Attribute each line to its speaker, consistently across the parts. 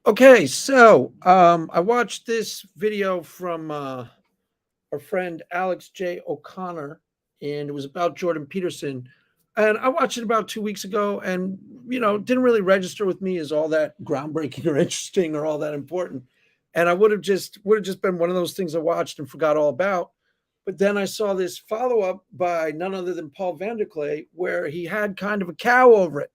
Speaker 1: Okay, so I watched this video from our friend Alex J. O'Connor, and it was about Jordan Peterson. And I watched it about 2 weeks ago, and didn't really register with me as all that groundbreaking or interesting or all that important. And I would have just been one of those things I watched and forgot all about. But then I saw this follow up by none other than Paul Vanderklay, where he had kind of a cow over it.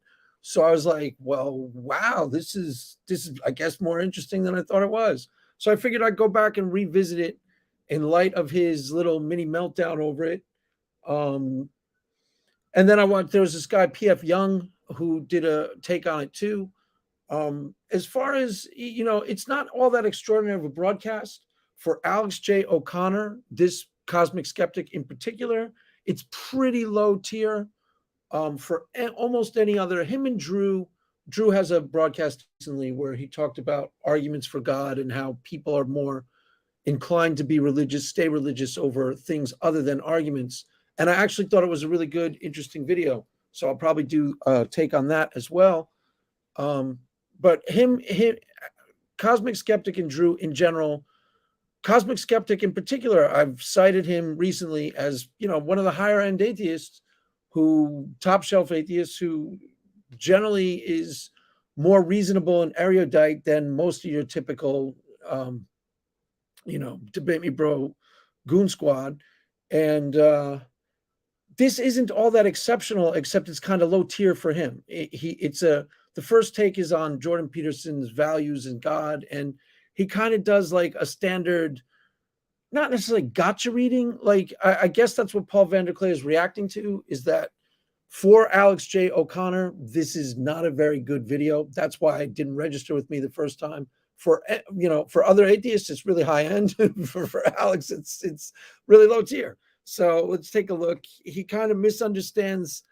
Speaker 1: So I was like, well, wow, this is I guess more interesting than I thought it was. So I figured I'd go back and revisit it in light of his little mini meltdown over it. Um, and then there was this guy PF Young who did a take on it too. As far as it's not all that extraordinary of a broadcast for Alex J. O'Connor. This Cosmic Skeptic in particular, it's pretty low tier. For almost any other, him and Drew has a broadcast recently where he talked about arguments for God and how people are more inclined to be religious, stay religious over things other than arguments. And I actually thought it was a really good, interesting video. So I'll probably do a take on that as well. Um, but Cosmic Skeptic and Drew in general, Cosmic Skeptic in particular, I've cited him recently as one of the higher end atheists, top shelf atheists who generally is more reasonable and erudite than most of your typical debate me bro goon squad. And this isn't all that exceptional, except it's kind of low tier for him. The first take is on Jordan Peterson's values and God, and he kind of does like a standard, not necessarily gotcha reading. Like I guess that's what Paul Vanderklay is reacting to, is that for Alex J. O'Connor, this is not a very good video. That's why it didn't register with me the first time. For other atheists, it's really high end. for Alex, it's really low tier. So let's take a look. He kind of misunderstands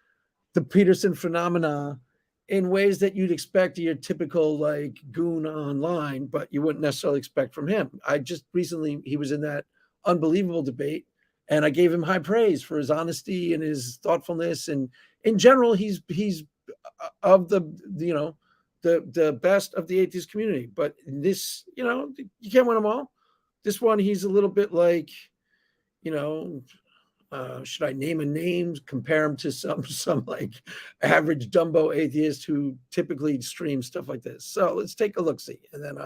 Speaker 1: the Peterson phenomena in ways that you'd expect your typical like goon online, but you wouldn't necessarily expect from him. I just recently he was in that unbelievable debate, and I gave him high praise for his honesty and his thoughtfulness, and in general, he's of the best of the atheist community. But this, you can't win them all. This one, he's a little bit like, you know, should I name a name? Compare him to some like average Dumbo atheist who typically streams stuff like this. So let's take a look see, and then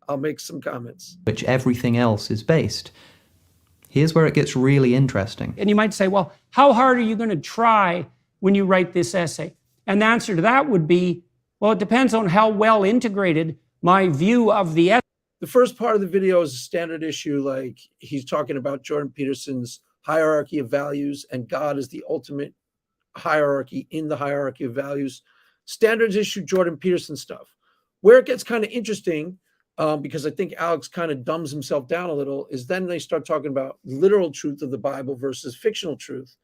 Speaker 1: I'll make some comments.
Speaker 2: Which everything else is based. Here's where it gets really interesting.
Speaker 3: And you might say, well, how hard are you going to try when you write this essay? And the answer to that would be, well, it depends on how well integrated my view of the essay.
Speaker 1: The first part of the video is a standard issue, like he's talking about Jordan Peterson's hierarchy of values, and God is the ultimate hierarchy in the hierarchy of values. Standards issue Jordan Peterson stuff. Where it gets kind of interesting, because I think Alex kind of dumbs himself down a little, is then they start talking about literal truth of the Bible versus fictional truth.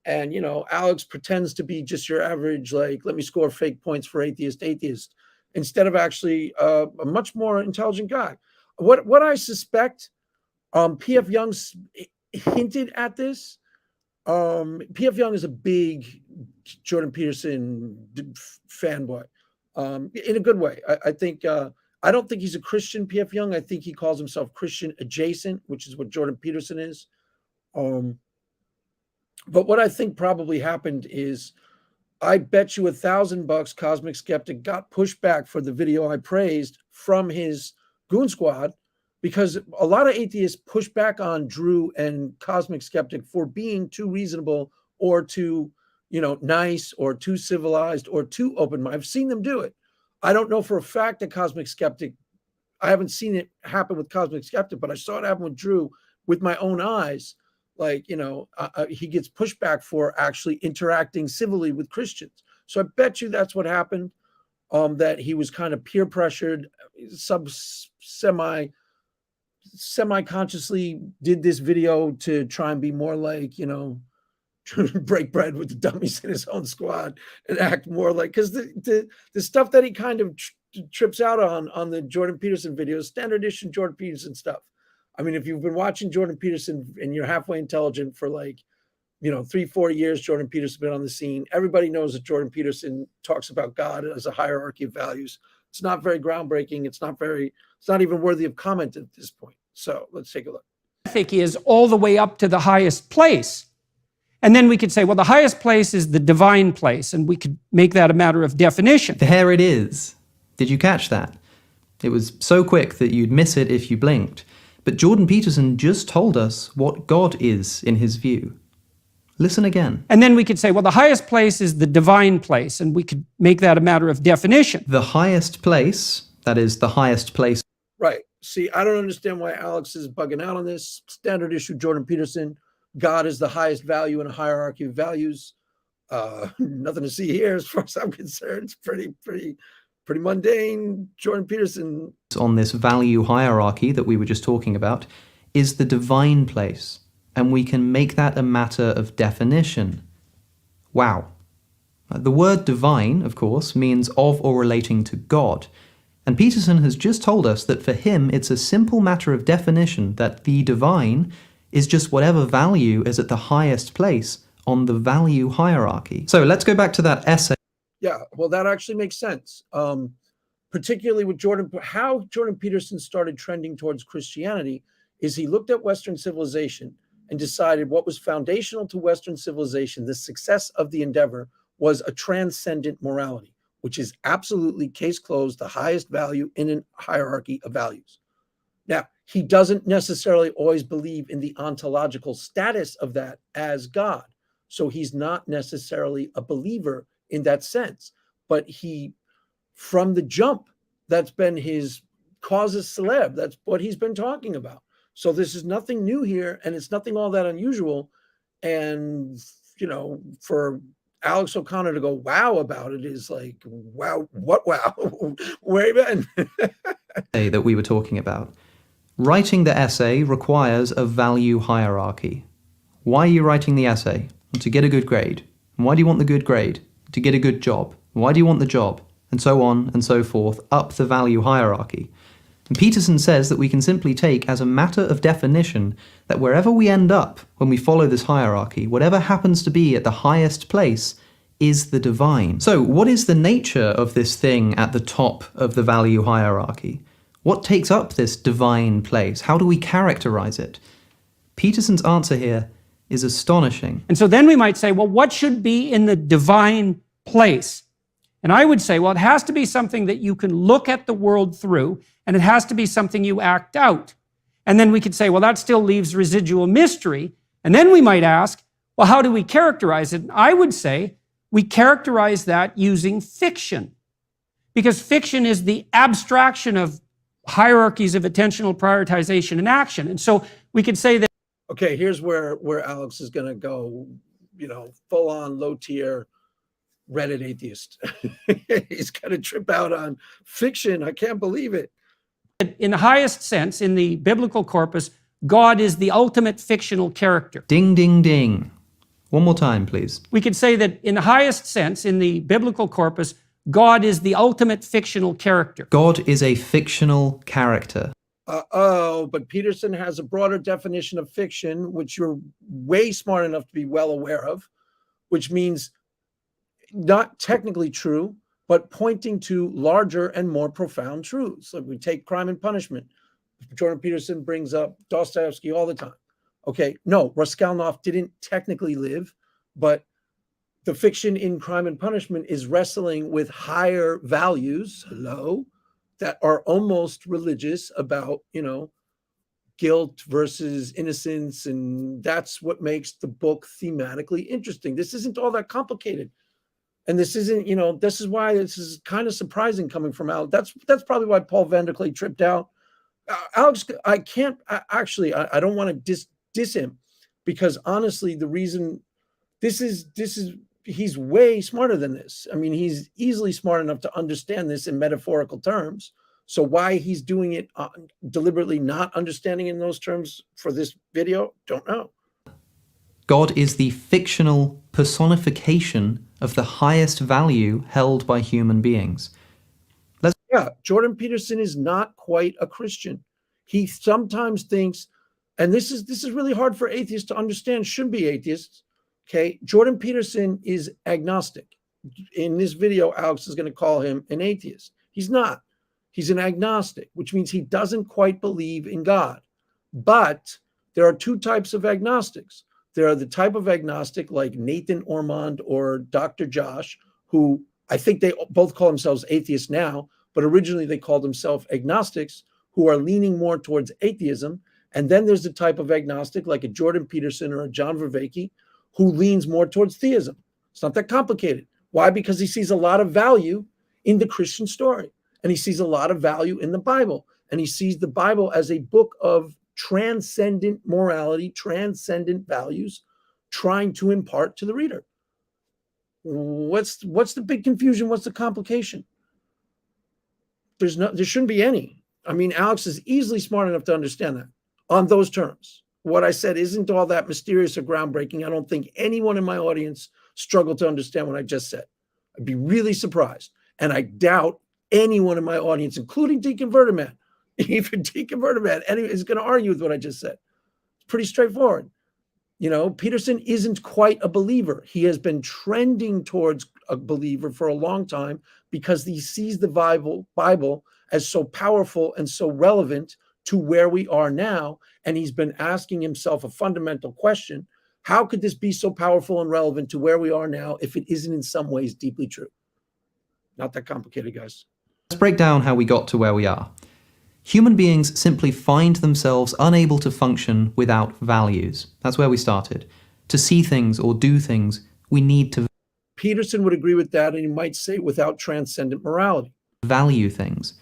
Speaker 1: And, Alex pretends to be just your average, like, let me score fake points for atheist, instead of actually a much more intelligent guy. What I suspect, P.F. Young's hinted at this. P.F. Young is a big Jordan Peterson fanboy, in a good way. I think I don't think he's a Christian, P.F. Young. I think he calls himself Christian adjacent, which is what Jordan Peterson is. But what I think probably happened is, I bet you $1,000 Cosmic Skeptic got pushed back for the video I praised from his goon squad, because a lot of atheists push back on Drew and Cosmic Skeptic for being too reasonable or too, nice or too civilized or too open-minded. I've seen them do it. I don't know for a fact that Cosmic Skeptic, I haven't seen it happen with Cosmic Skeptic, but I saw it happen with Drew with my own eyes. Like, he gets pushed back for actually interacting civilly with Christians. So I bet you that's what happened, that he was kind of peer pressured, semi-consciously did this video to try and be more like, break bread with the dummies in his own squad and act more like, because the stuff that he kind of trips out on the Jordan Peterson videos, standard issue Jordan Peterson stuff. I mean, if you've been watching Jordan Peterson and you're halfway intelligent for 3-4 years, Jordan Peterson's been on the scene. Everybody knows that Jordan Peterson talks about God as a hierarchy of values. It's not very groundbreaking. It's not even worthy of comment at this point. So let's take a look.
Speaker 3: Ethic is all the way up to the highest place. And then we could say, well, the highest place is the divine place, and we could make that a matter of definition.
Speaker 2: There it is. Did you catch that? It was so quick that you'd miss it if you blinked. But Jordan Peterson just told us what God is in his view. Listen again.
Speaker 3: And then we could say, well, the highest place is the divine place, and we could make that a matter of definition.
Speaker 2: The highest place, that is the highest place.
Speaker 1: Right. See, I don't understand why Alex is bugging out on this. Standard issue, Jordan Peterson. God is the highest value in a hierarchy of values. Nothing to see here as far as I'm concerned. It's pretty mundane. Jordan Peterson.
Speaker 2: On this value hierarchy that we were just talking about is the divine place. And we can make that a matter of definition. Wow. The word divine, of course, means of or relating to God. And Peterson has just told us that for him it's a simple matter of definition that the divine is just whatever value is at the highest place on the value hierarchy. So let's go back to that essay.
Speaker 1: Yeah, well, that actually makes sense. Particularly with how Jordan Peterson started trending towards Christianity is he looked at Western civilization and decided what was foundational to Western civilization, the success of the endeavor, was a transcendent morality, which is absolutely, case closed, the highest value in a hierarchy of values. Now, he doesn't necessarily always believe in the ontological status of that as God. So he's not necessarily a believer in that sense. But he, from the jump, that's been his causus célèbre. That's what he's been talking about. So this is nothing new here, and it's nothing all that unusual. And, for Alex O'Connor to go wow about it is like, wow, what wow? Where you been?
Speaker 2: That we were talking about. Writing the essay requires a value hierarchy. Why are you writing the essay? To get a good grade. And why do you want the good grade? To get a good job. Why do you want the job? And so on and so forth, up the value hierarchy. And Peterson says that we can simply take as a matter of definition that wherever we end up when we follow this hierarchy, whatever happens to be at the highest place is the divine. So what is the nature of this thing at the top of the value hierarchy? What takes up this divine place? How do we characterize it? Peterson's answer here is astonishing.
Speaker 3: And so then we might say, well, what should be in the divine place? And I would say, well, it has to be something that you can look at the world through, and it has to be something you act out. And then we could say, well, that still leaves residual mystery. And then we might ask, well, how do we characterize it? And I would say we characterize that using fiction, because fiction is the abstraction of hierarchies of attentional prioritization and action. And so we could say that.
Speaker 1: Okay, here's where Alex is going to go, full on low tier Reddit atheist. He's going to trip out on fiction. I can't believe it.
Speaker 3: In the highest sense, in the biblical corpus, God is the ultimate fictional character.
Speaker 2: Ding, ding, ding. One more time, please.
Speaker 3: We could say that in the highest sense, in the biblical corpus, God is the ultimate fictional character.
Speaker 2: God is a fictional character.
Speaker 1: But Peterson has a broader definition of fiction, which you're way smart enough to be well aware of, which means not technically true, but pointing to larger and more profound truths. Like we take Crime and Punishment. Jordan Peterson brings up Dostoevsky all the time. Okay, no, Raskolnikov didn't technically live, but the fiction in Crime and Punishment is wrestling with higher values, that are almost religious about, guilt versus innocence. And that's what makes the book thematically interesting. This isn't all that complicated. And this isn't, this is why this is kind of surprising coming from Alex. That's probably why Paul Vanderklay tripped out. Alex, I don't want to diss him, because honestly, the reason he's way smarter than this. I mean, he's easily smart enough to understand this in metaphorical terms. So why he's doing it deliberately not understanding in those terms for this video, don't know.
Speaker 2: God is the fictional personification of the highest value held by human beings.
Speaker 1: Jordan Peterson is not quite a Christian. He sometimes thinks, and this is really hard for atheists to understand, shouldn't be atheists. Okay, Jordan Peterson is agnostic. In this video, Alex is going to call him an atheist. He's not. He's an agnostic, which means he doesn't quite believe in God. But there are two types of agnostics. There are the type of agnostic like Nathan Ormond or Dr. Josh, who I think they both call themselves atheists now, but originally they called themselves agnostics, who are leaning more towards atheism. And then there's the type of agnostic like a Jordan Peterson or a John Vervaeke, who leans more towards theism. It's not that complicated. Why? Because he sees a lot of value in the Christian story, and he sees a lot of value in the Bible, and he sees the Bible as a book of transcendent morality, transcendent values, trying to impart to the reader. What's the big confusion? What's the complication? There shouldn't be any. I mean, Alex is easily smart enough to understand that on those terms. What I said isn't all that mysterious or groundbreaking. I don't think anyone in my audience struggled to understand what I just said. I'd be really surprised. And I doubt anyone in my audience, including Deconverted Man, even Deconverted Man, is going to argue with what I just said. It's pretty straightforward. You know, Peterson isn't quite a believer. He has been trending towards a believer for a long time because he sees the Bible as so powerful and so relevant to where we are now. And he's been asking himself a fundamental question: how could this be so powerful and relevant to where we are now if it isn't in some ways deeply true? Not that complicated, guys.
Speaker 2: Let's break down how we got to where we are. Human beings simply find themselves unable to function without values. That's where we started. To see things or do things, we need to
Speaker 1: Peterson would agree with that, and he might say without transcendent morality.
Speaker 2: Value things.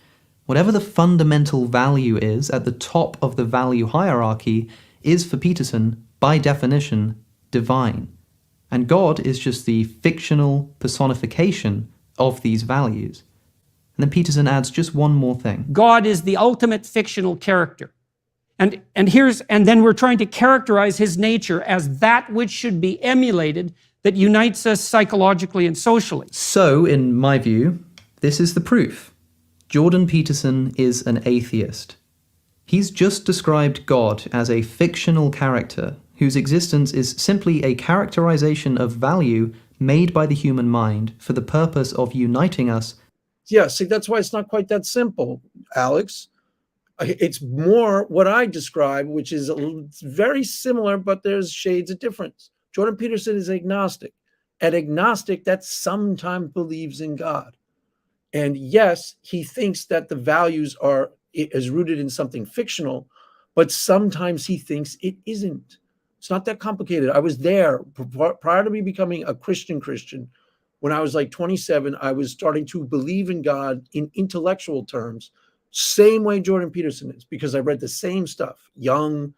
Speaker 2: Whatever the fundamental value is at the top of the value hierarchy is, for Peterson, by definition, divine. And God is just the fictional personification of these values. And then Peterson adds just one more thing.
Speaker 3: God is the ultimate fictional character. And then we're trying to characterize his nature as that which should be emulated, that unites us psychologically and socially.
Speaker 2: So, in my view, this is the proof. Jordan Peterson is an atheist. He's just described God as a fictional character whose existence is simply a characterization of value made by the human mind for the purpose of uniting us.
Speaker 1: Yeah, see, that's why it's not quite that simple, Alex. It's more what I describe, which is very similar, but there's shades of difference. Jordan Peterson is agnostic. An agnostic that sometimes believes in God. And yes, he thinks that the values is rooted in something fictional, but sometimes he thinks it isn't. It's not that complicated. I was there prior to me becoming a Christian. When I was like 27, I was starting to believe in God in intellectual terms, same way Jordan Peterson is, because I read the same stuff, Young,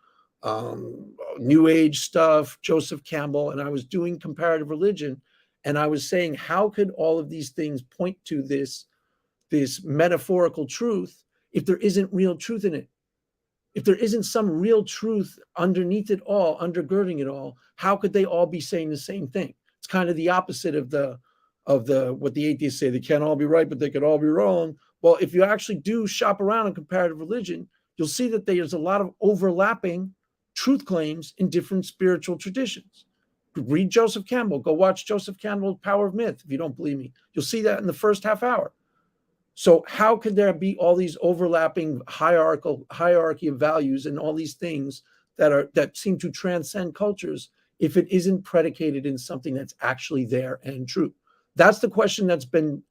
Speaker 1: New Age stuff, Joseph Campbell, and I was doing comparative religion. And I was saying, how could all of these things point to this metaphorical truth if there isn't real truth in it? If there isn't some real truth underneath it all, undergirding it all, how could they all be saying the same thing? It's kind of the opposite of what the atheists say. They can't all be right, but they could all be wrong. Well, if you actually do shop around in comparative religion, you'll see that there's a lot of overlapping truth claims in different spiritual traditions. Read Joseph Campbell. Go watch Joseph Campbell's Power of Myth. If you don't believe me, you'll see that in the first half hour. So how could there be all these overlapping hierarchy of values and all these things that seem to transcend cultures if it isn't predicated in something that's actually there and true? That's the question that's been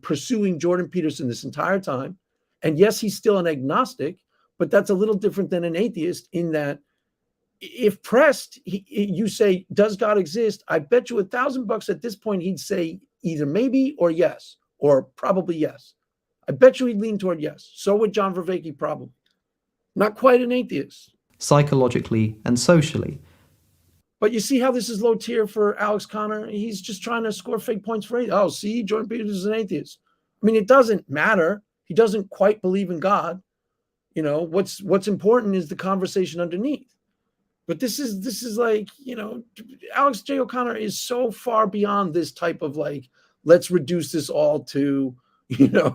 Speaker 1: pursuing Jordan Peterson this entire time. And yes, he's still an agnostic, but that's a little different than an atheist in that if pressed, you say, does God exist? I bet you $1,000 at this point, he'd say either maybe or yes, or probably yes. I bet you he'd lean toward yes. So would John Vervaeke probably. Not quite an atheist.
Speaker 2: Psychologically and socially.
Speaker 1: But you see how this is low tier for Alex Connor? He's just trying to score fake points for atheist. Oh, see, Jordan Peterson is an atheist. I mean, it doesn't matter. He doesn't quite believe in God. You know, what's important is the conversation underneath. But this is like, you know, Alex J. O'Connor is so far beyond this type of like, let's reduce this all to, you know,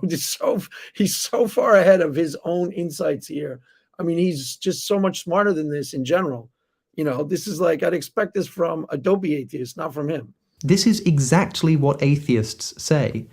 Speaker 1: he's so far ahead of his own insights here. I mean, he's just so much smarter than this in general. You know, this is like, I'd expect this from a dopey atheist, not from him.
Speaker 2: This is exactly what atheists say.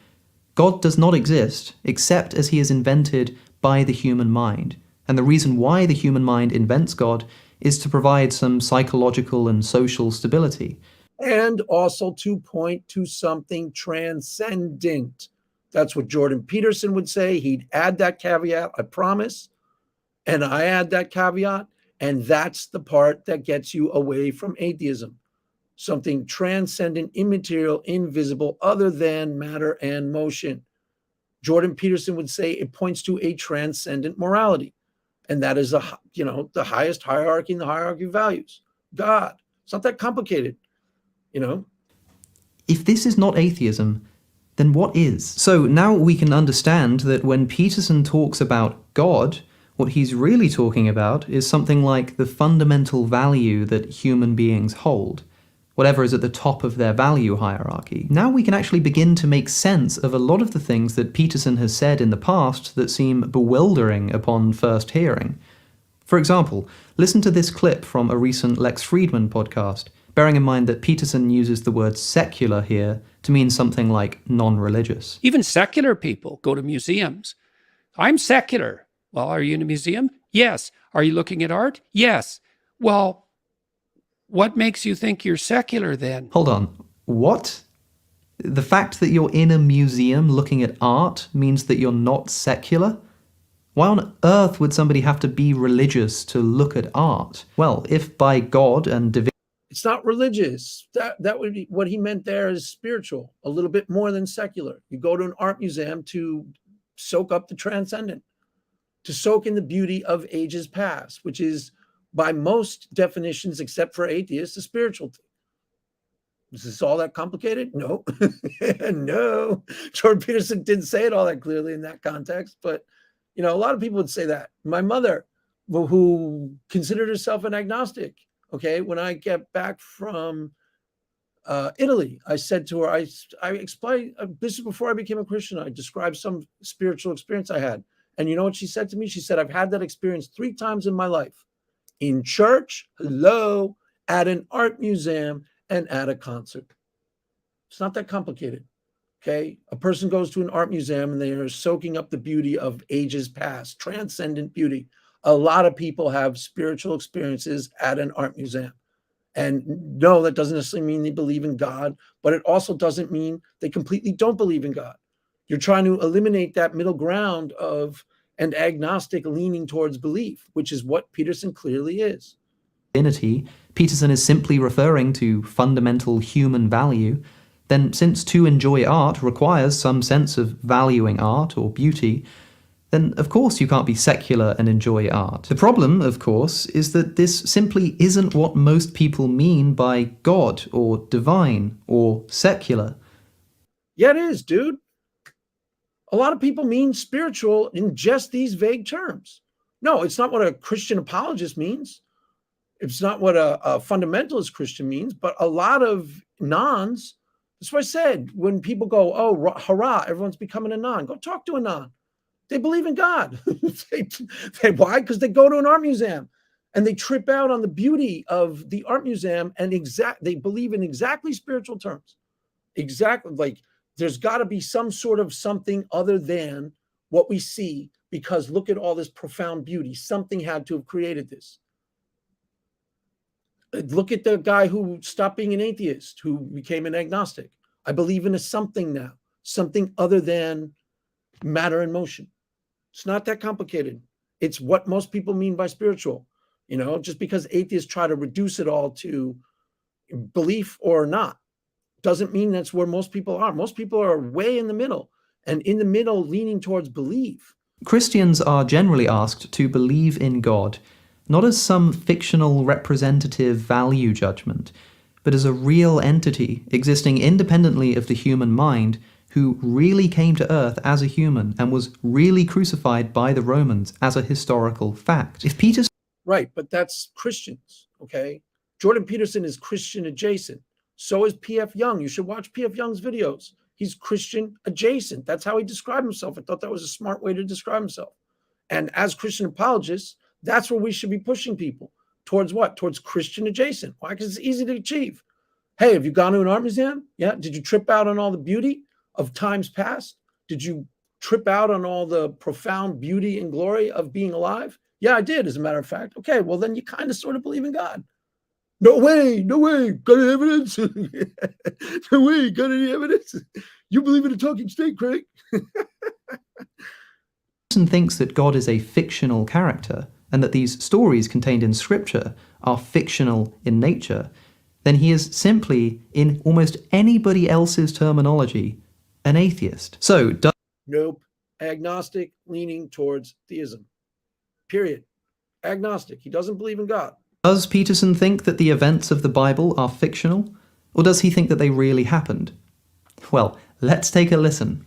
Speaker 2: God does not exist except as he is invented by the human mind. And the reason why the human mind invents God is to provide some psychological and social stability.
Speaker 1: And also to point to something transcendent. That's what Jordan Peterson would say. He'd add that caveat, I promise. And I add that caveat. And that's the part that gets you away from atheism. Something transcendent, immaterial, invisible, other than matter and motion. Jordan Peterson would say it points to a transcendent morality. And that is, the highest hierarchy in the hierarchy of values. God. It's not that complicated,
Speaker 2: If this is not atheism, then what is? So now we can understand that when Peterson talks about God, what he's really talking about is something like the fundamental value that human beings hold, whatever is at the top of their value hierarchy. Now we can actually begin to make sense of a lot of the things that Peterson has said in the past that seem bewildering upon first hearing. For example, listen to this clip from a recent Lex Friedman podcast, bearing in mind that Peterson uses the word secular here to mean something like non-religious.
Speaker 3: Even secular people go to museums. I'm secular. Well, are you in a museum? Yes. Are you looking at art? Yes. Well, what makes you think you're secular then?
Speaker 2: Hold on. What? The fact that you're in a museum looking at art means that you're not secular? Why on earth would somebody have to be religious to look at art? Well, if by God and divinity...
Speaker 1: It's not religious. That would be what he meant there is spiritual, a little bit more than secular. You go to an art museum to soak up the transcendent, to soak in the beauty of ages past, which is, by most definitions, except for atheists, a spiritual thing. Is this all that complicated? No. No. Jordan Peterson didn't say it all that clearly in that context, but a lot of people would say that. My mother, who considered herself an agnostic, okay, when I get back from Italy, I said to her, I explained, this is before I became a Christian, I described some spiritual experience I had. And you know what she said to me? She said, I've had that experience 3 times in my life. In church, hello, at an art museum, and at a concert. It's not that complicated, okay? A person goes to an art museum and they are soaking up the beauty of ages past, transcendent beauty. A lot of people have spiritual experiences at an art museum. And no, that doesn't necessarily mean they believe in God, but it also doesn't mean they completely don't believe in God. You're trying to eliminate that middle ground of an agnostic leaning towards belief, which is what Peterson clearly is.
Speaker 2: Peterson is simply referring to fundamental human value, then since to enjoy art requires some sense of valuing art or beauty, then of course you can't be secular and enjoy art. The problem, of course, is that this simply isn't what most people mean by God or divine or secular.
Speaker 1: Yeah, it is, dude. A lot of people mean spiritual in just these vague terms. No, it's not what a Christian apologist means. It's not what a fundamentalist Christian means, but a lot of nons, that's what I said, when people go, oh, hurrah, everyone's becoming a non, go talk to a non. They believe in God. Why? Because they go to an art museum and they trip out on the beauty of the art museum and they believe in exactly spiritual terms. Exactly, like there's got to be some sort of something other than what we see, because look at all this profound beauty. Something had to have created this. Look at the guy who stopped being an atheist, who became an agnostic. I believe in a something now, something other than matter and motion. It's not that complicated. It's what most people mean by spiritual. Just because atheists try to reduce it all to belief or not, doesn't mean that's where most people are. Most people are way in the middle, and in the middle leaning towards belief.
Speaker 2: Christians are generally asked to believe in God, not as some fictional representative value judgment, but as a real entity existing independently of the human mind, who really came to earth as a human and was really crucified by the Romans as a historical fact. If Peterson...
Speaker 1: Right, but that's Christians, okay? Jordan Peterson is Christian adjacent. So is P.F. Young. You should watch P.F. Young's videos. He's Christian adjacent. That's how he described himself. I thought that was a smart way to describe himself. And as Christian apologists, that's where we should be pushing people. Towards what? Towards Christian adjacent. Why? Because it's easy to achieve. Hey, have you gone to an art museum? Yeah. Did you trip out on all the beauty of times past? Did you trip out on all the profound beauty and glory of being alive? Yeah, I did, as a matter of fact. Okay, well, then you kind of sort of believe in God. No way, no way. Got any evidence? No way, got any evidence? You believe in a talking snake, Craig?
Speaker 2: Peterson thinks that God is a fictional character and that these stories contained in Scripture are fictional in nature, then he is simply, in almost anybody else's terminology, an atheist. So,
Speaker 1: Nope. Agnostic, leaning towards theism. Period. Agnostic. He doesn't believe in God.
Speaker 2: does Peterson think that the events of the Bible are fictional? Or does he think that they really happened? Well, let's take a listen.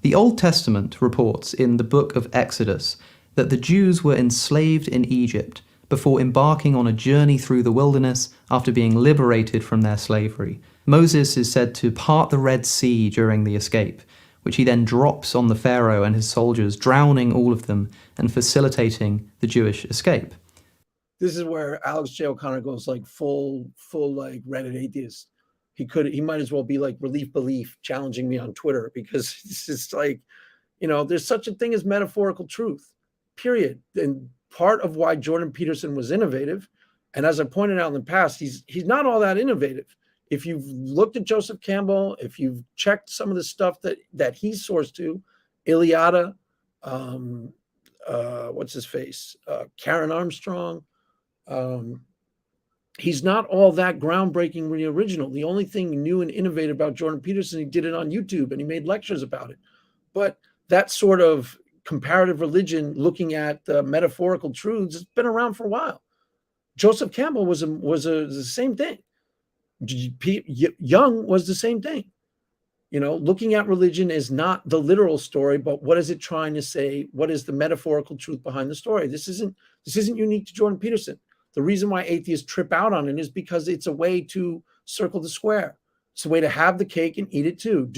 Speaker 2: The Old Testament reports in the book of Exodus that the Jews were enslaved in Egypt before embarking on a journey through the wilderness after being liberated from their slavery. Moses is said to part the Red Sea during the escape, which he then drops on the Pharaoh and his soldiers, drowning all of them and facilitating the Jewish escape.
Speaker 1: This is where Alex J. O'Connor goes like full like Reddit atheist. He might as well be like Relief Belief challenging me on Twitter, because it's just like, there's such a thing as metaphorical truth, period. And part of why Jordan Peterson was innovative, and as I pointed out in the past, he's not all that innovative. If you've looked at Joseph Campbell, if you've checked some of the stuff that he's sourced to, Iliada, what's his face, Karen Armstrong, he's not all that groundbreakingly original. The only thing new and innovative about Jordan Peterson, he did it on YouTube and he made lectures about it. But that sort of comparative religion, looking at the metaphorical truths, has been around for a while. Joseph Campbell was the same thing. Young was the same thing. Looking at religion is not the literal story, but what is it trying to say? What is the metaphorical truth behind the story? This isn't unique to Jordan Peterson. The reason why atheists trip out on it is because it's a way to circle the square. It's a way to have the cake and eat it too.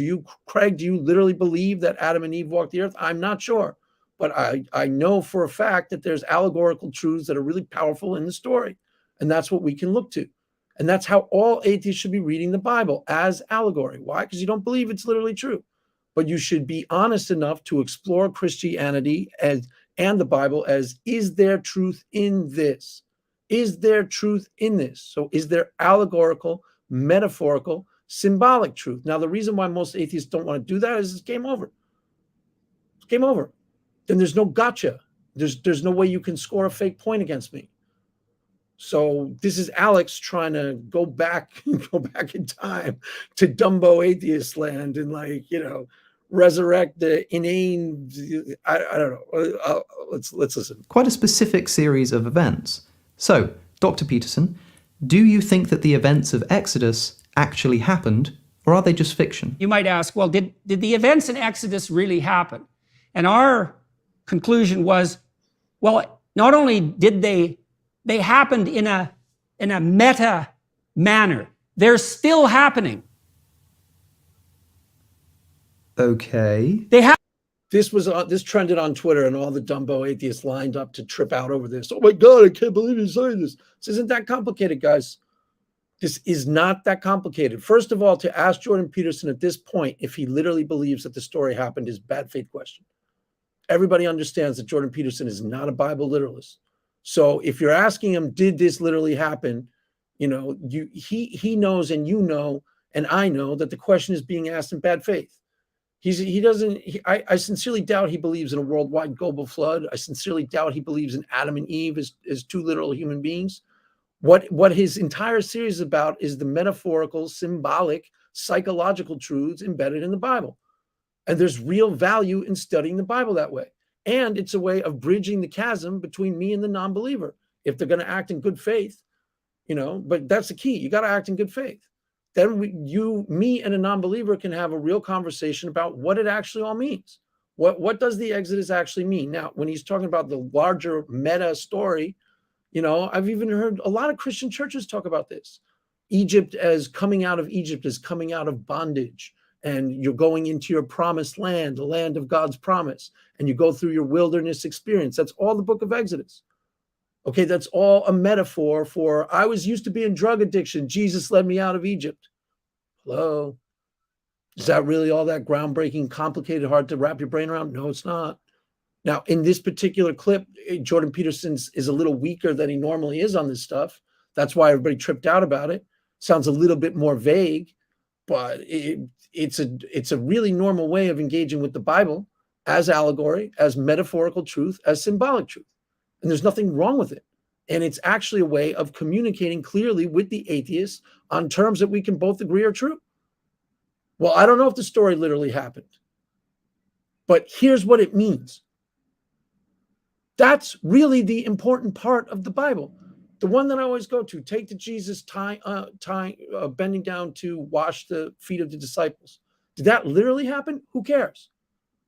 Speaker 1: Craig, do you literally believe that Adam and Eve walked the earth? I'm not sure, but I know for a fact that there's allegorical truths that are really powerful in the story. And that's what we can look to. And that's how all atheists should be reading the Bible, as allegory. Why? Because you don't believe it's literally true. But you should be honest enough to explore Christianity and the Bible as, is there truth in this? Is there truth in this? So is there allegorical, metaphorical, symbolic truth? Now, the reason why most atheists don't want to do that is it's game over. It's game over. Then there's no gotcha. There's no way you can score a fake point against me. So this is Alex trying to go back in time to Dumbo atheist land and resurrect the inane. I don't know. Let's listen.
Speaker 2: Quite a specific series of events. So, Dr. Peterson, do you think that the events of Exodus actually happened, or are they just fiction?
Speaker 3: You might ask, well, did the events in Exodus really happen? And our conclusion was, well, not only did they happened in a meta manner, they're still happening.
Speaker 2: Okay.
Speaker 1: This trended on Twitter, and all the Dumbo atheists lined up to trip out over this. Oh my God, I can't believe you're saying this. This isn't that complicated, guys. This is not that complicated. First of all, to ask Jordan Peterson at this point if he literally believes that the story happened is bad faith question. Everybody understands that Jordan Peterson is not a Bible literalist. So if you're asking him, did this literally happen? He knows, and and I know that the question is being asked in bad faith. I sincerely doubt he believes in a worldwide global flood. I sincerely doubt he believes in Adam and Eve as two literal human beings. What his entire series is about is the metaphorical, symbolic, psychological truths embedded in the Bible. And there's real value in studying the Bible that way. And it's a way of bridging the chasm between me and the non-believer. If they're going to act in good faith, but that's the key. You got to act in good faith. Then me and a non-believer can have a real conversation about what it actually all means. What does the Exodus actually mean? Now, when he's talking about the larger meta story, I've even heard a lot of Christian churches talk about this. Egypt as coming out of Egypt, as coming out of bondage. And you're going into your promised land, the land of God's promise. And you go through your wilderness experience. That's all the book of Exodus. Okay, that's all a metaphor for, I was used to be in drug addiction. Jesus led me out of Egypt. Hello. Is that really all that groundbreaking, complicated, hard to wrap your brain around? No, it's not. Now, in this particular clip, Jordan Peterson is a little weaker than he normally is on this stuff. That's why everybody tripped out about it. Sounds a little bit more vague, but it's a really normal way of engaging with the Bible as allegory, as metaphorical truth, as symbolic truth. And there's nothing wrong with it. And it's actually a way of communicating clearly with the atheists on terms that we can both agree are true. Well, I don't know if the story literally happened, but here's what it means. That's really the important part of the Bible. The one that I always go to, take to Jesus, bending down to wash the feet of the disciples. Did that literally happen? Who cares?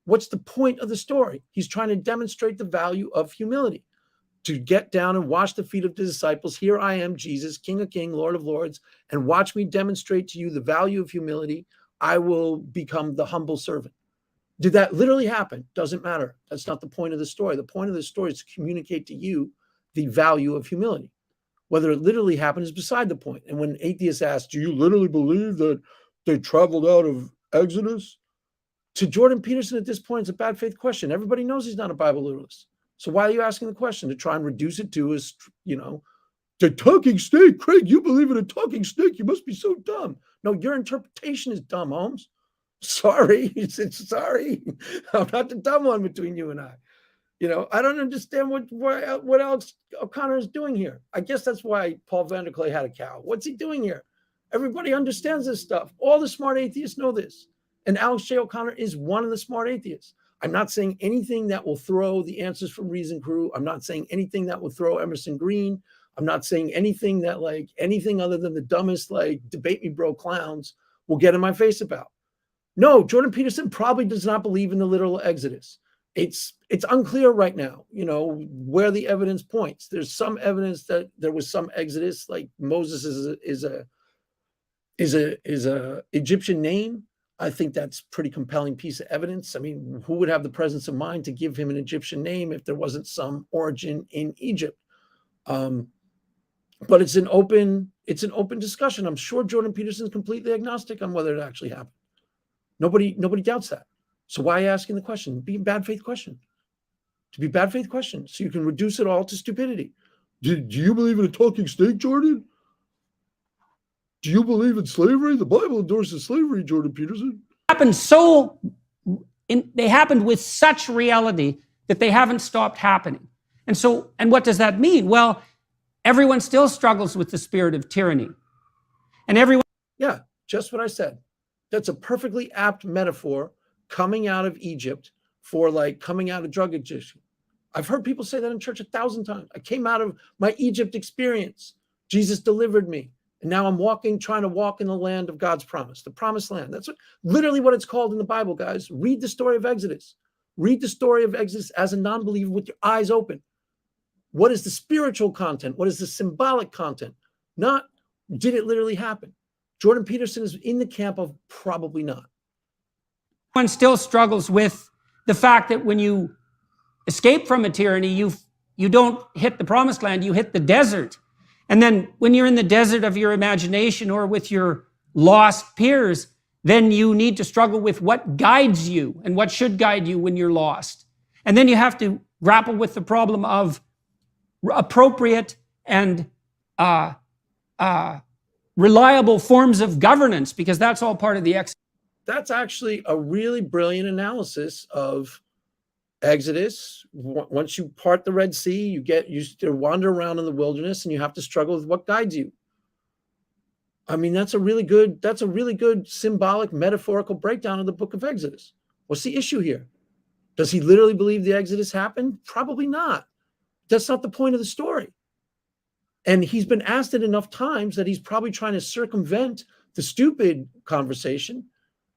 Speaker 1: What's the point of the story? He's trying to demonstrate the value of humility. To get down and wash the feet of the disciples. Here I am, Jesus, King of Kings, Lord of Lords, and watch me demonstrate to you the value of humility. I will become the humble servant. Did that literally happen? Doesn't matter. That's not the point of the story. The point of the story is to communicate to you the value of humility. Whether it literally happened is beside the point. And when atheists ask, do you literally believe that they traveled out of Exodus? To Jordan Peterson at this point, it's a bad faith question. Everybody knows he's not a Bible literalist. So why are you asking the question? To try and reduce it to as, the talking snake. Craig, you believe in a talking snake. You must be so dumb. No, your interpretation is dumb, Holmes. Sorry. Sorry. I'm not the dumb one between you and I. I don't understand what Alex O'Connor is doing here. I guess that's why Paul Vanderklay had a cow. What's he doing here? Everybody understands this stuff. All the smart atheists know this. And Alex J. O'Connor is one of the smart atheists. I'm not saying anything that will throw the Answers from Reason crew. I'm not saying anything that will throw Emerson Green. I'm not saying anything that anything other than the dumbest debate me bro clowns will get in my face about. No, Jordan Peterson probably does not believe in the literal Exodus. It's unclear right now, where the evidence points. There's some evidence that there was some Exodus, like Moses is a Egyptian name. I think that's a pretty compelling piece of evidence. I mean, who would have the presence of mind to give him an Egyptian name if there wasn't some origin in Egypt? But it's an open discussion. I'm sure Jordan Peterson is completely agnostic on whether it actually happened. Nobody doubts that. So why are you asking the question? Be a bad faith question. To be a bad faith question, so you can reduce it all to stupidity. Do you believe in a talking snake, Jordan? Do you believe in slavery? The Bible endorses slavery, Jordan Peterson.
Speaker 3: They happened with such reality that they haven't stopped happening. And what does that mean? Well, everyone still struggles with the spirit of tyranny.
Speaker 1: Yeah, just what I said. That's a perfectly apt metaphor coming out of Egypt for coming out of drug addiction. I've heard people say that in church 1,000 times. I came out of my Egypt experience. Jesus delivered me. And now I'm trying to walk in the land of God's promise, the promised land. That's literally what it's called in the Bible, guys. Read the story of Exodus. Read the story of Exodus as a non-believer with your eyes open. What is the spiritual content? What is the symbolic content? Not, did it literally happen? Jordan Peterson is in the camp of probably not.
Speaker 3: One still struggles with the fact that when you escape from a tyranny, you don't hit the promised land, you hit the desert. And then when you're in the desert of your imagination or with your lost peers, then you need to struggle with what guides you and what should guide you when you're lost. And then you have to grapple with the problem of appropriate and reliable forms of governance, because that's all part of the exodus.
Speaker 1: That's actually a really brilliant analysis of Exodus. Once you part the Red Sea, you wander around in the wilderness and you have to struggle with what guides you. I mean, that's a really good symbolic, metaphorical breakdown of the book of Exodus. What's the issue here? Does he literally believe the Exodus happened? Probably not. That's not the point of the story. And he's been asked it enough times that he's probably trying to circumvent the stupid conversation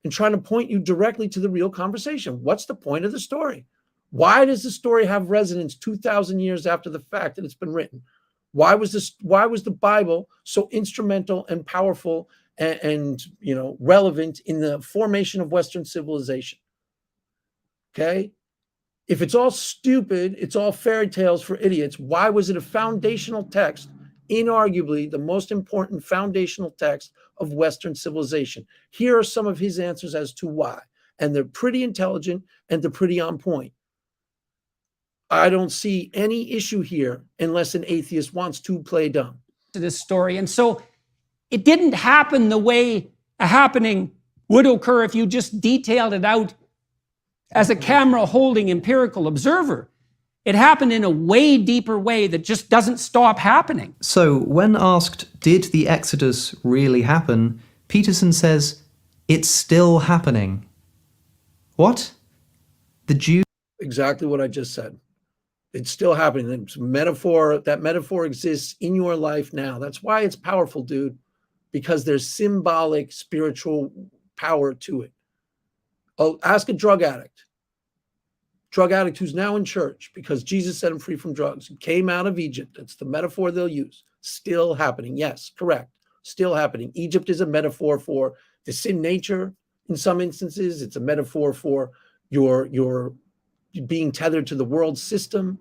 Speaker 1: and trying to point you directly to the real conversation. What's the point of the story? Why does the story have resonance 2,000 years after the fact that it's been written? Why was the Bible so instrumental and powerful and relevant in the formation of Western civilization? Okay? If it's all stupid, it's all fairy tales for idiots, why was it a foundational text inarguably the most important foundational text of Western civilization. Here are some of his answers as to why. And they're pretty intelligent and they're pretty on point. I don't see any issue here unless an atheist wants to play dumb.
Speaker 3: To this story. And so it didn't happen the way a happening would occur if you just detailed it out as a camera holding empirical observer. It happened in a way deeper way that just doesn't stop happening.
Speaker 2: So, when asked, did the Exodus really happen, Peterson says, it's still happening. What? The Jews...
Speaker 1: Exactly what I just said. It's still happening. It's metaphor. That metaphor exists in your life now. That's why it's powerful, dude, because there's symbolic spiritual power to it. Oh, ask a drug addict who's now in church because Jesus set him free from drugs. He came out of Egypt. That's the metaphor they'll use. Still happening. Yes, correct. Still happening. Egypt is a metaphor for the sin nature. In some instances, it's a metaphor for your being tethered to the world system.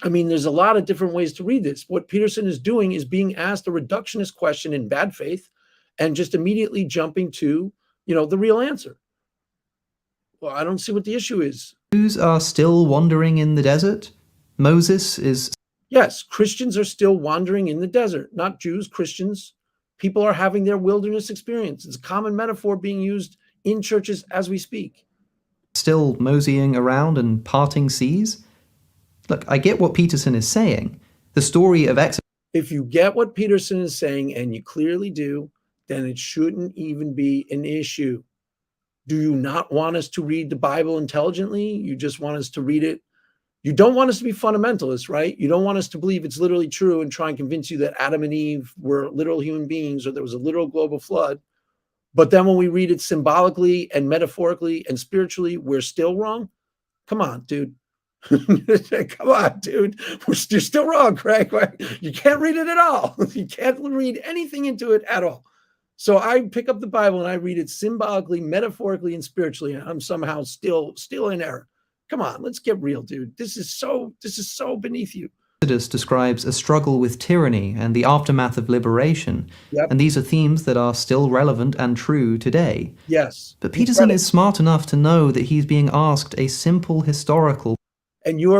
Speaker 1: I mean, there's a lot of different ways to read this. What Peterson is doing is being asked a reductionist question in bad faith and just immediately jumping to, the real answer. Well, I don't see what the issue is.
Speaker 2: Jews are still wandering in the desert? Moses is...
Speaker 1: Yes, Christians are still wandering in the desert. Not Jews, Christians. People are having their wilderness experience. It's a common metaphor being used in churches as we speak.
Speaker 2: Still moseying around and parting seas? Look, I get what Peterson is saying. The story of Exodus...
Speaker 1: If you get what Peterson is saying, and you clearly do, then it shouldn't even be an issue. Do you not want us to read the Bible intelligently? You just want us to read it. You don't want us to be fundamentalists, right? You don't want us to believe it's literally true and try and convince you that Adam and Eve were literal human beings or there was a literal global flood. But then when we read it symbolically and metaphorically and spiritually, we're still wrong? Come on, dude. Come on, dude. You're still wrong, Craig. You can't read it at all. You can't read anything into it at all. So I pick up the Bible and I read it symbolically, metaphorically, and spiritually, and I'm somehow still in error. Come on, let's get real, dude. This is so beneath you.
Speaker 2: Exodus describes a struggle with tyranny and the aftermath of liberation.
Speaker 1: Yep.
Speaker 2: And these are themes that are still relevant and true today.
Speaker 1: Yes.
Speaker 2: But Peterson is smart enough to know that he's being asked a simple historical...
Speaker 1: And you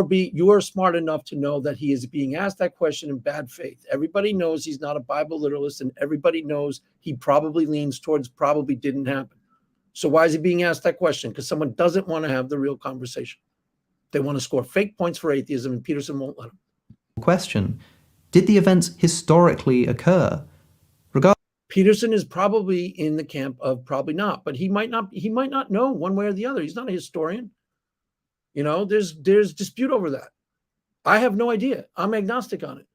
Speaker 1: are smart enough to know that he is being asked that question in bad faith. Everybody knows he's not a Bible literalist, and everybody knows he probably leans towards probably didn't happen. So why is he being asked that question? Because someone doesn't want to have the real conversation. They want to score fake points for atheism, and Peterson won't let them.
Speaker 2: Question. Did the events historically occur?
Speaker 1: Peterson is probably in the camp of probably not, but he might not know one way or the other. He's not a historian. There's dispute over that. I have no idea. I'm agnostic on it.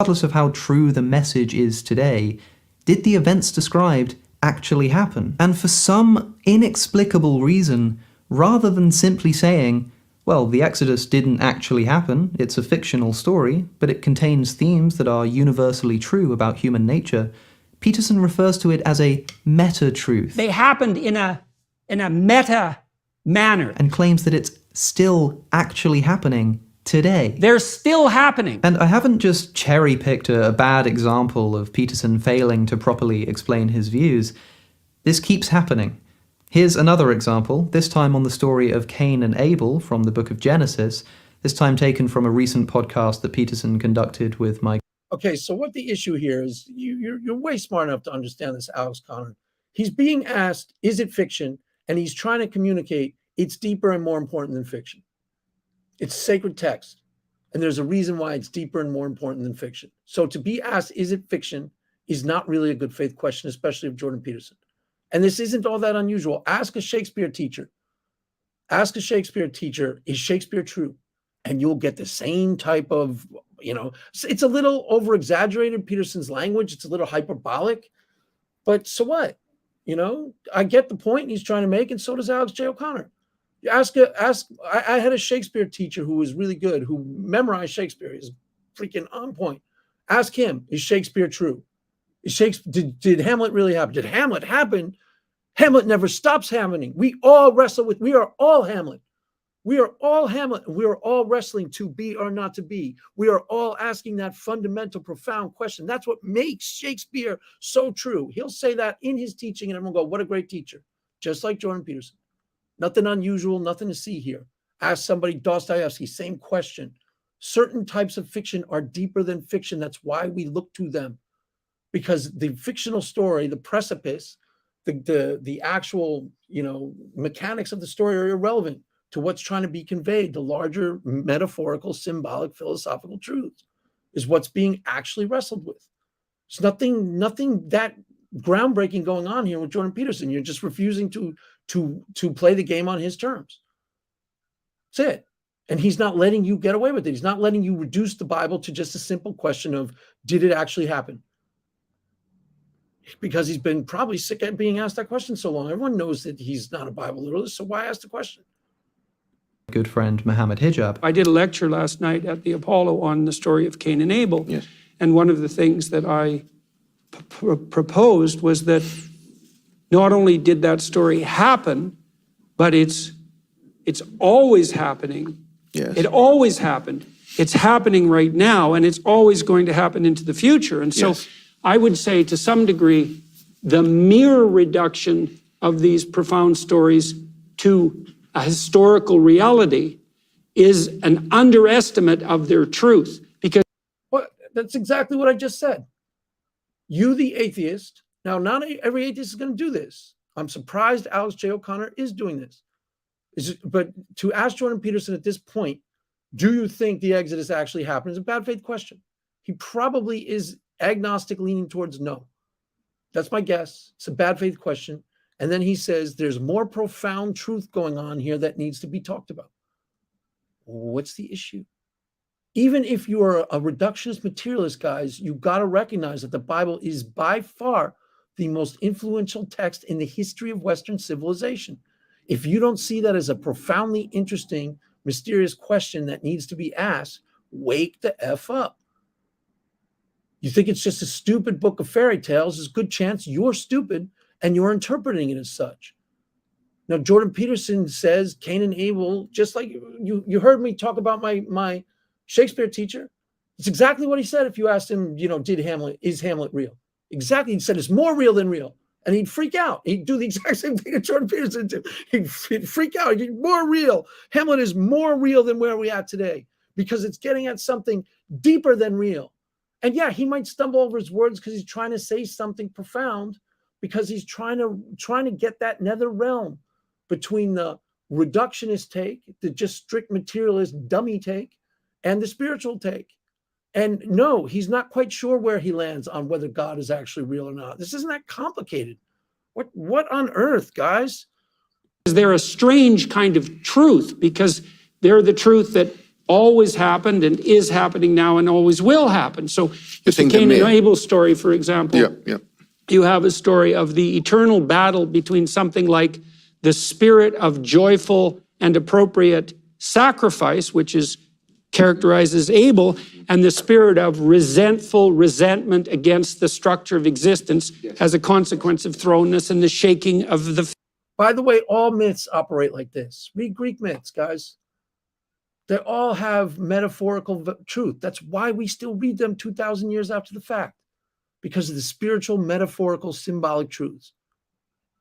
Speaker 2: Regardless of how true the message is today, did the events described actually happen? And for some inexplicable reason, rather than simply saying, well, the Exodus didn't actually happen, it's a fictional story, but it contains themes that are universally true about human nature, Peterson refers to it as a meta-truth.
Speaker 3: They happened in a meta manner.
Speaker 2: And claims that it's still actually happening today.
Speaker 3: They're still happening.
Speaker 2: And I haven't just cherry-picked a bad example of Peterson failing to properly explain his views. This keeps happening. Here's another example, this time on the story of Cain and Abel from the book of Genesis, this time taken from a recent podcast that Peterson conducted with my...
Speaker 1: Okay, so what the issue here is, you're way smart enough to understand this, Alex Connor. He's being asked, is it fiction? And he's trying to communicate it's deeper and more important than fiction. It's sacred text. And there's a reason why it's deeper and more important than fiction. So to be asked, is it fiction, is not really a good faith question, especially of Jordan Peterson. And this isn't all that unusual. Ask a Shakespeare teacher. Ask a Shakespeare teacher, is Shakespeare true? And you'll get the same type of, it's a little over-exaggerated, Peterson's language. It's a little hyperbolic. But so what? I get the point he's trying to make, and so does Alex J. O'Connor. I had a Shakespeare teacher who was really good, who memorized Shakespeare. He's freaking on point. Ask him, is Shakespeare true? Did Hamlet really happen? Did Hamlet happen? Hamlet never stops happening. We are all Hamlet. We are all Hamlet, and we are all wrestling to be or not to be. We are all asking that fundamental, profound question. That's what makes Shakespeare so true. He'll say that in his teaching, and everyone will go, what a great teacher. Just like Jordan Peterson. Nothing unusual, nothing to see here. Ask somebody, Dostoevsky, same question. Certain types of fiction are deeper than fiction. That's why we look to them. Because the fictional story, the precipice, the actual, mechanics of the story are irrelevant to what's trying to be conveyed. The larger metaphorical, symbolic, philosophical truths is what's being actually wrestled with. There's nothing that groundbreaking going on here with Jordan Peterson. You're just refusing to play the game on his terms. That's it. And he's not letting you get away with it. He's not letting you reduce the Bible to just a simple question of, did it actually happen? Because he's been probably sick at being asked that question so long. Everyone knows that he's not a Bible literalist, so why ask the question?
Speaker 2: Good friend Mohammed Hijab.
Speaker 3: I did a lecture last night at the Apollo on the story of Cain and Abel.
Speaker 4: Yes.
Speaker 3: And one of the things that I proposed was that not only did that story happen, but it's always happening.
Speaker 4: Yes.
Speaker 3: It always happened. It's happening right now, and it's always going to happen into the future. And so
Speaker 4: Yes.
Speaker 3: I would say, to some degree, the mere reduction of these profound stories to a historical reality is an underestimate of their truth. Because
Speaker 1: that's exactly what I just said. You, the atheist, now not every atheist is going to do this. I'm surprised Alex J. O'Connor is doing this. But to ask Jordan Peterson at this point, do you think the Exodus actually happened, is a bad faith question. He probably is agnostic, leaning towards no. That's my guess. It's a bad faith question. And then he says there's more profound truth going on here that needs to be talked about. What's the issue? Even if you are a reductionist materialist, guys, you got to recognize that the Bible is by far the most influential text in the history of Western civilization. If you don't see that as a profoundly interesting, mysterious question that needs to be asked, wake the F up. You think it's just a stupid book of fairy tales, there's a good chance you're stupid and you're interpreting it as such. Now, Jordan Peterson says Cain and Abel, just like you heard me talk about my Shakespeare teacher. It's exactly what he said. If you asked him, is Hamlet real? Exactly. He said it's more real than real. And he'd freak out. He'd do the exact same thing that Jordan Peterson did. He'd freak out. He'd more real. Hamlet is more real than where we're at today because it's getting at something deeper than real. And yeah, he might stumble over his words because he's trying to say something profound, because he's trying to get that nether realm between the reductionist take, the just strict materialist dummy take, and the spiritual take. And no, he's not quite sure where he lands on whether God is actually real or not. This isn't that complicated. What on earth, guys?
Speaker 3: they're a strange kind of truth, because they're the truth that always happened and is happening now and always will happen. So the Cain and Abel story, for example, you have a story of the eternal battle between something like the spirit of joyful and appropriate sacrifice, which is characterized as Abel, and the spirit of resentful resentment against the structure of existence as a consequence of thrownness and the shaking of the...
Speaker 1: By the way, all myths operate like this. Read Greek myths, guys. They all have metaphorical truth. That's why we still read them 2,000 years after the fact, because of the spiritual, metaphorical, symbolic truths.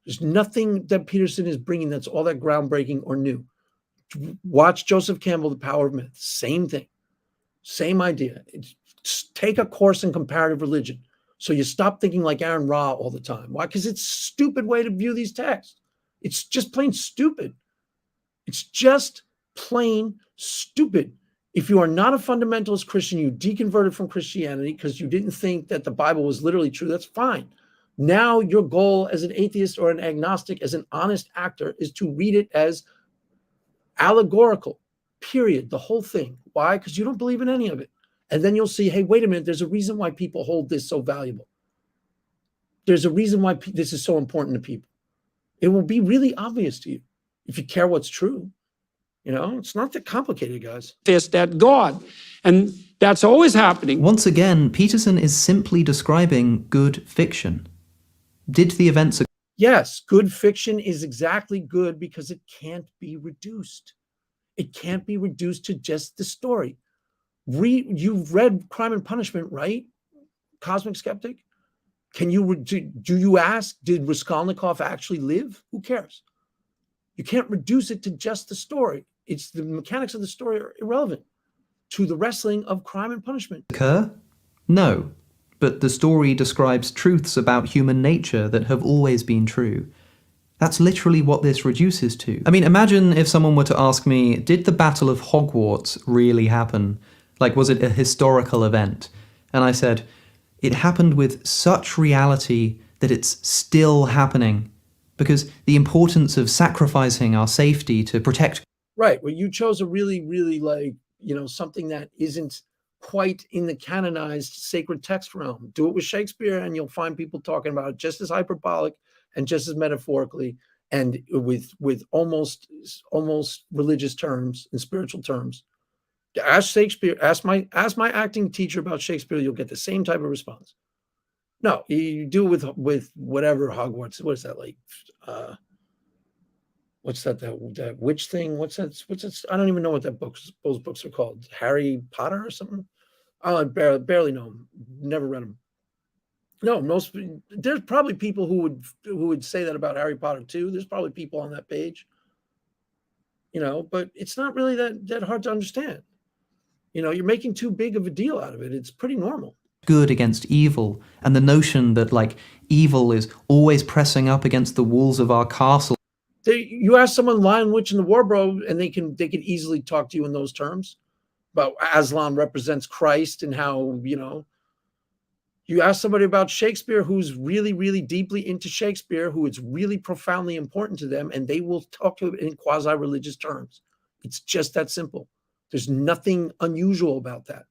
Speaker 1: There's nothing that Peterson is bringing that's all that groundbreaking or new. Watch Joseph Campbell, The Power of Myth. Same thing. Same idea. Take a course in comparative religion so you stop thinking like Aaron Ra all the time. Why? Because it's a stupid way to view these texts. It's just plain stupid. It's just plain stupid. If you are not a fundamentalist Christian, you deconverted from Christianity because you didn't think that the Bible was literally true, that's fine. Now your goal as an atheist or an agnostic, as an honest actor, is to read it as allegorical, period, the whole thing. Why? Because you don't believe in any of it. And then you'll see, hey, wait a minute, there's a reason why people hold this so valuable. There's a reason why this is so important to people. It will be really obvious to you if you care what's true. You know, it's not that complicated, guys.
Speaker 3: Fist at God. And that's always happening.
Speaker 2: Once again, Peterson is simply describing good fiction. Did the events...
Speaker 1: Yes, good fiction is exactly good because it can't be reduced. It can't be reduced to just the story. You've read Crime and Punishment, right? Cosmic Skeptic. Do you ask, did Raskolnikov actually live? Who cares? You can't reduce it to just the story. It's the mechanics of the story are irrelevant to the wrestling of Crime and Punishment.
Speaker 2: Occur? No. But the story describes truths about human nature that have always been true. That's literally what this reduces to. I mean, imagine if someone were to ask me, did the Battle of Hogwarts really happen? Like, was it a historical event? And I said, it happened with such reality that it's still happening. Because the importance of sacrificing our safety to protect.
Speaker 1: Right. Well, you chose a really, really something that isn't quite in the canonized sacred text realm. Do it with Shakespeare and you'll find people talking about it just as hyperbolic and just as metaphorically and with almost religious terms and spiritual terms. Ask Shakespeare, ask my acting teacher about Shakespeare, you'll get the same type of response. No, you do with whatever Hogwarts. What is that like? What's that witch thing? What's that? I don't even know what those books are called. Harry Potter or something? I barely know them. Never read them. No, there's probably people who would say that about Harry Potter too. There's probably people on that page. But it's not really that hard to understand. You're making too big of a deal out of it. It's pretty normal.
Speaker 2: Good against evil, and the notion that evil is always pressing up against the walls of our castle.
Speaker 1: You ask someone Lion, Witch, and the Wardrobe, and they could easily talk to you in those terms about Aslan represents Christ and how you ask somebody about Shakespeare who's really, really deeply into Shakespeare, who it's really profoundly important to them, and they will talk to it in quasi-religious terms. It's just that simple. There's nothing unusual about that.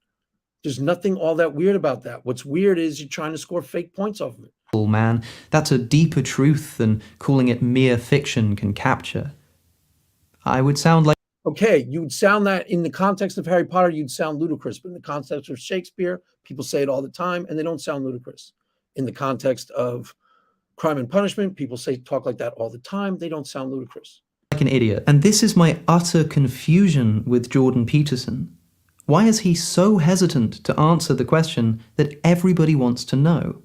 Speaker 1: There's nothing all that weird about that. What's weird is you're trying to score fake points off of it.
Speaker 2: Man, that's a deeper truth than calling it mere fiction can capture. I would sound like...
Speaker 1: Okay, you'd sound that in the context of Harry Potter, you'd sound ludicrous. But in the context of Shakespeare, people say it all the time, and they don't sound ludicrous. In the context of Crime and Punishment, people talk like that all the time. They don't sound ludicrous.
Speaker 2: Like an idiot. And this is my utter confusion with Jordan Peterson. Why is he so hesitant to answer the question that everybody wants to know?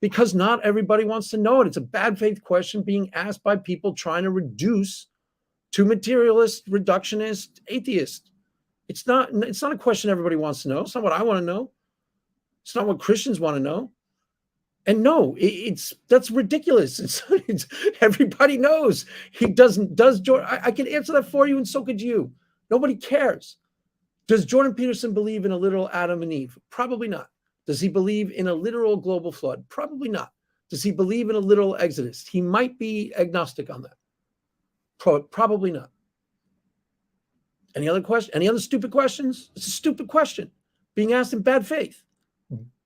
Speaker 1: Because not everybody wants to know it. It's a bad faith question being asked by people trying to reduce to materialist, reductionist, atheist. It's not a question everybody wants to know. It's not what I want to know. It's not what Christians want to know. And no, that's ridiculous. It's everybody knows he doesn't. Does Jordan? I can answer that for you, and so could you. Nobody cares. Does Jordan Peterson believe in a literal Adam and Eve? Probably not. Does he believe in a literal global flood? Probably not. Does he believe in a literal exodus? He might be agnostic on that. Probably not. Any other question? Any other stupid questions? It's a stupid question being asked in bad faith.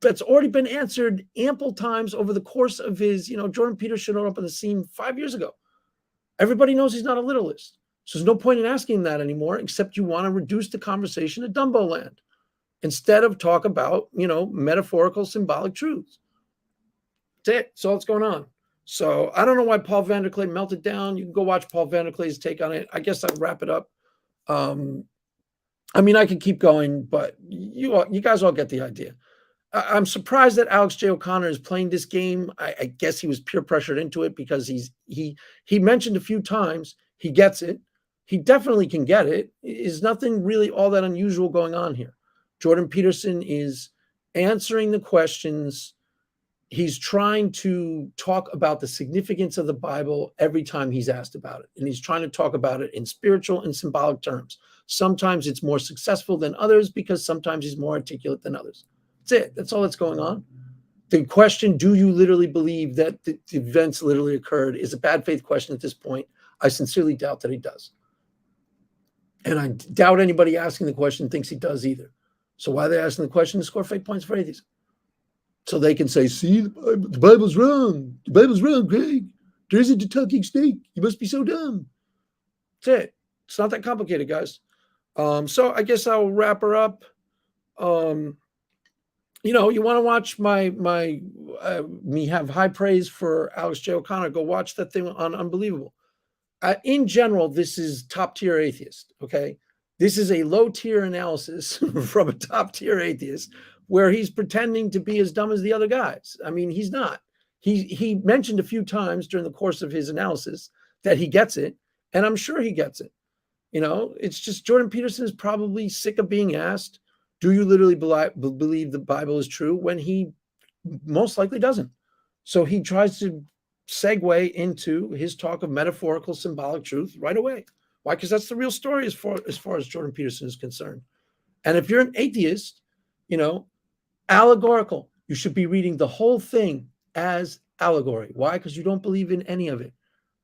Speaker 1: That's already been answered ample times over the course of his, Jordan Peterson showed up on the scene 5 years ago. Everybody knows he's not a literalist. So there's no point in asking that anymore, except you want to reduce the conversation to Dumbo land instead of talk about, metaphorical, symbolic truths. That's it. That's all that's going on. So I don't know why Paul Van der Klee melted down. You can go watch Paul Van der Klee's take on it. I guess I'll wrap it up. I could keep going, but you guys all get the idea. I'm surprised that Alex J. O'Connor is playing this game. I guess he was peer pressured into it because he mentioned a few times he gets it. He definitely can get it. There's nothing really all that unusual going on here. Jordan Peterson is answering the questions. He's trying to talk about the significance of the Bible every time he's asked about it. And he's trying to talk about it in spiritual and symbolic terms. Sometimes it's more successful than others because sometimes he's more articulate than others. That's it. That's all that's going on. The question, do you literally believe that the events literally occurred, is a bad faith question at this point. I sincerely doubt that he does. And I doubt anybody asking the question thinks he does either. So why are they asking the question? To score fake points for atheism. So they can say, see, the Bible's wrong. The Bible's wrong, Greg. There isn't a talking snake. You must be so dumb. That's it. It's not that complicated, guys. So I guess I'll wrap her up. You want to watch me have high praise for Alex J. O'Connor, go watch that thing on Unbelievable. in general, this is top tier atheist. Okay. This is a low tier analysis from a top tier atheist where he's pretending to be as dumb as the other guys. I mean, he's not. He mentioned a few times during the course of his analysis that he gets it, and I'm sure he gets it. You know, it's just Jordan Peterson is probably sick of being asked, do you literally believe the Bible is true, when he most likely doesn't. So he tries to segue into his talk of metaphorical symbolic truth right away. Why? Because that's the real story as far as Jordan Peterson is concerned. And if you're an atheist, you know, allegorical, you should be reading the whole thing as allegory. Why? Because you don't believe in any of it.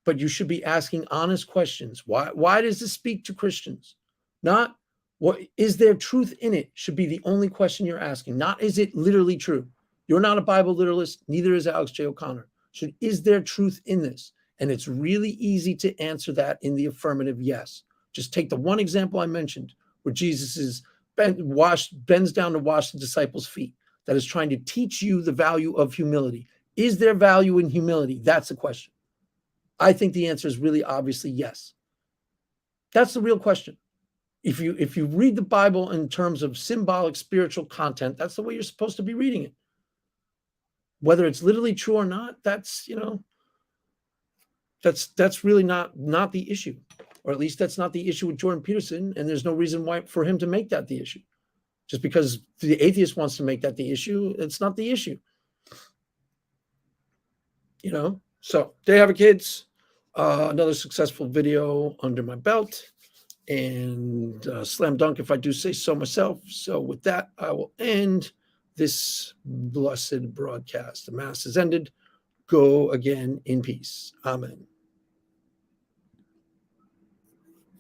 Speaker 1: But you should be asking honest questions. Why does this speak to Christians? Not what is there truth in it should be the only question you're asking. Not is it literally true? You're not a Bible literalist, neither is Alex J. O'Connor. Is there truth in this? And it's really easy to answer that in the affirmative yes. Just take the one example I mentioned where Jesus bends down to wash the disciples' feet. That is trying to teach you the value of humility. Is there value in humility? That's the question. I think the answer is really obviously yes. That's the real question. If you read the Bible in terms of symbolic spiritual content, that's the way you're supposed to be reading it. Whether it's literally true or not, that's, you know, that's really not the issue. Or at least that's not the issue with Jordan Peterson, and there's no reason why for him to make that the issue. Just because the atheist wants to make that the issue, it's not the issue. You know? So there you have it, kids. Another successful video under my belt, and slam dunk if I do say so myself. So with that, I will end this blessed broadcast. The mass has ended. Go again in peace. Amen.